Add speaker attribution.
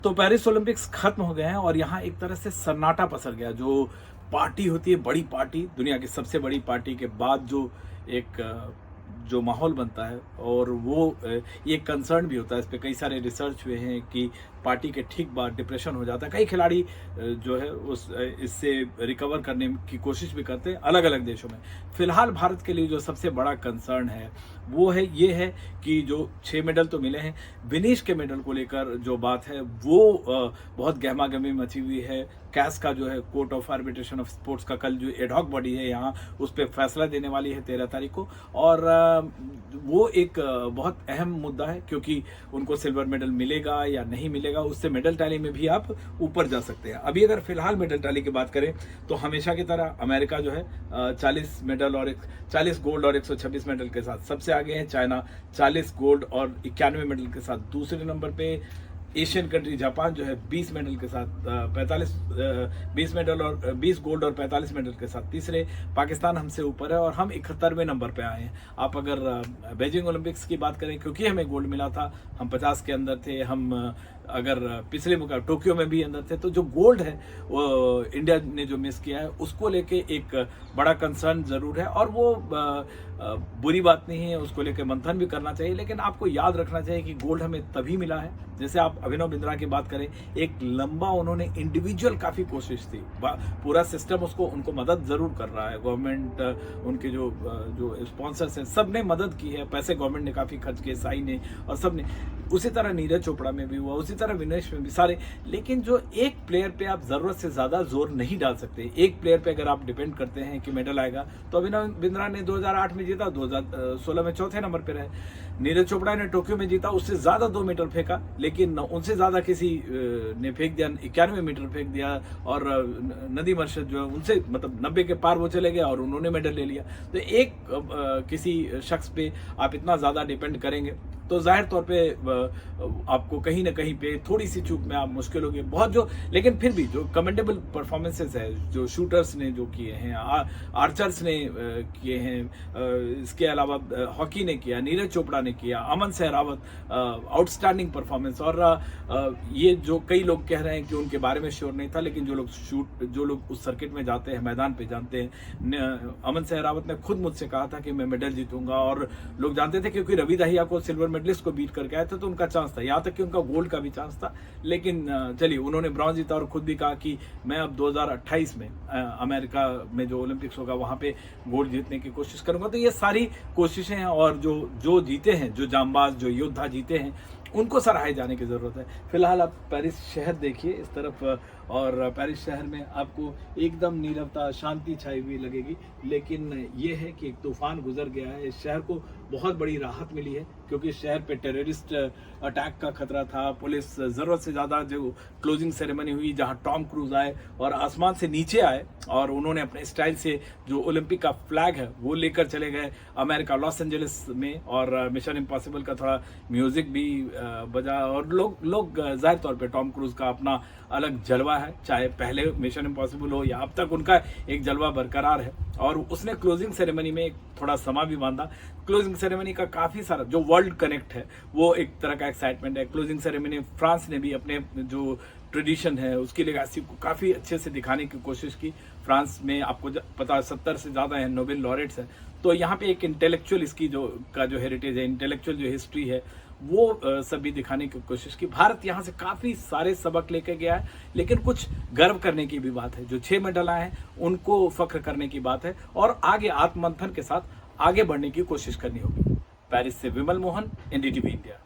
Speaker 1: तो Paris Olympics खत्म हो गए हैं और यहाँ एक तरह से सन्नाटा पसर गया। जो पार्टी होती है, बड़ी पार्टी, दुनिया की सबसे बड़ी पार्टी के बाद जो एक जो माहौल बनता है, और वो ये कंसर्न भी होता है, इस पे कई सारे रिसर्च हुए हैं कि पार्टी के ठीक बाद डिप्रेशन हो जाता है। कई खिलाड़ी जो है उस इससे रिकवर करने की कोशिश भी करते हैं अलग अलग देशों में। फिलहाल भारत के लिए जो सबसे बड़ा कंसर्न है वो है ये है कि जो 6 मेडल तो मिले हैं, विनेश के मेडल को लेकर जो बात है वो बहुत गहमा गहमी मची हुई है। कैस का जो है court of arbitration of sports का कल जो एडहॉक बॉडी है यहाँ उस पर फैसला देने वाली है 13 तारीख को, और वो एक बहुत अहम मुद्दा है क्योंकि उनको सिल्वर मेडल मिलेगा या नहीं मिलेगा, उससे मेडल टैली में भी आप ऊपर जा सकते हैं। अभी अगर फिलहाल मेडल टैली की बात करें तो हमेशा की तरह अमेरिका जो है 40 मेडल और 40 गोल्ड और 126 मेडल के साथ सबसे आगे है। चाइना 40 गोल्ड और 91 मेडल के साथ दूसरे नंबर पे। एशियन कंट्री जापान जो है 20 मेडल के साथ 20 मेडल और 20 गोल्ड और 45 मेडल के साथ तीसरे। पाकिस्तान हमसे ऊपर है और हम 71वें नंबर पे आए हैं। आप अगर बीजिंग ओलंपिक्स की बात करें, क्योंकि हमें गोल्ड मिला था, हम 50 के अंदर थे। हम अगर पिछले मुकाबले टोक्यो में भी अंदर थे, तो जो गोल्ड है वो इंडिया ने जो मिस किया है उसको लेके एक बड़ा कंसर्न जरूर है, और वो बुरी बात नहीं है, उसको लेके मंथन भी करना चाहिए। लेकिन आपको याद रखना चाहिए कि गोल्ड हमें तभी मिला है, जैसे आप अभिनव बिंद्रा की बात करें, एक लंबा उन्होंने इंडिविजुअल काफी कोशिश थी, पूरा सिस्टम उसको उनको मदद जरूर कर रहा है। गवर्नमेंट, उनके जो स्पॉन्सर्स हैं, सब ने मदद की है, पैसे गवर्नमेंट ने काफी खर्च किए, साई ने और सब ने। उसी तरह नीरज चोपड़ा में भी हुआ, उसी तरह विनेश में भी सारे। लेकिन जो एक प्लेयर पे आप जरूरत से ज्यादा जोर नहीं डाल सकते। एक प्लेयर पे अगर आप डिपेंड करते हैं कि मेडल आएगा, तो अभिनव बिंद्रा ने 2008 में जीता, 2016 में चौथे नंबर पे रहे। नीरज चोपड़ा ने टोक्यो में जीता, उससे ज्यादा 2 मीटर फेंका, लेकिन उनसे ज्यादा किसी ने फेंक दिया, 91 मीटर फेंक दिया। और नदी मर्शद जो है उनसे मतलब 90 के पार वो चले गए और उन्होंने मेडल ले लिया। तो एक किसी शख्स पे आप इतना ज्यादा डिपेंड करेंगे तो जाहिर तौर पे आपको कहीं ना कहीं पे थोड़ी सी चूक में आप मुश्किल होगी बहुत। जो लेकिन फिर भी जो कमेंडेबल परफॉर्मेंसेस है, जो शूटर्स ने जो किए हैं, आर्चर्स ने किए हैं, इसके अलावा हॉकी ने किया, नीरज चोपड़ा ने किया, अमन सहरावत आउटस्टैंडिंग परफॉर्मेंस। और ये जो कई लोग कह रहे हैं कि उनके बारे में श्योर नहीं था, लेकिन जो लोग उस सर्किट में जाते हैं, मैदान पे जानते हैं। अमन सहरावत ने खुद मुझसे कहा था कि मैं मेडल जीतूंगा, और लोग जानते थे क्योंकि रवि दहिया को सिल्वर मेडलिस्ट को बीट करके आए थे, तो उनका चांस था, यहाँ तक कि उनका गोल्ड का भी चांस था। लेकिन चलिए, उन्होंने ब्रॉन्ज जीता और खुद भी कहा कि मैं अब 2028 में अमेरिका में जो ओलंपिक्स होगा वहां पे गोल्ड जीतने की कोशिश करूंगा। तो ये सारी कोशिशें हैं, और जो जीते हैं, जो जांबाज, जो योद्धा जीते हैं, उनको सराहे जाने की जरूरत है। फिलहाल आप पेरिस शहर देखिए इस तरफ, और पेरिस शहर में आपको एकदम नीरवता, शांति छाई हुई लगेगी। लेकिन ये है कि एक तूफान गुजर गया है, इस शहर को बहुत बड़ी राहत मिली है, क्योंकि शहर पे टेररिस्ट अटैक का खतरा था। पुलिस जरूरत से ज्यादा, जो क्लोजिंग सेरेमनी हुई जहां टॉम क्रूज आए और आसमान से नीचे आए, और उन्होंने अपने स्टाइल से जो ओलंपिक का फ्लैग है वो लेकर चले गए अमेरिका, लॉस एंजलिस में। और मिशन इम्पॉसिबल का थोड़ा म्यूजिक भी बजा, और लोग जाहिर तौर पे टॉम क्रूज का अपना अलग जलवा है, चाहे पहले मिशन इम्पॉसिबल हो या अब तक उनका एक जलवा बरकरार है। और उसने क्लोजिंग सेरेमनी में एक थोड़ा समा भी बांधा। क्लोजिंग सेरेमनी का काफी सारा जो वर्ल्ड कनेक्ट है वो एक तरह का एक्साइटमेंट है। क्लोजिंग सेरेमनी फ्रांस ने भी अपने जो ट्रेडिशन है उसकी लेगासी को काफी अच्छे से दिखाने की कोशिश की। फ्रांस में आपको पता है 70 से ज्यादा है नोबेल लॉरेट्स हैं, तो यहाँ पे एक इंटेलेक्चुअल इसकी जो हेरिटेज है, इंटेलेक्चुअल जो हिस्ट्री है, वो सभी दिखाने की कोशिश की। भारत यहाँ से काफी सारे सबक लेके गया है, लेकिन कुछ गर्व करने की भी बात है। जो 6 मेडल आए हैं उनको फख्र करने की बात है, और आगे आत्ममंथन के साथ आगे बढ़ने की कोशिश करनी होगी। पेरिस से विमल मोहन, एनडीटीवी इंडिया।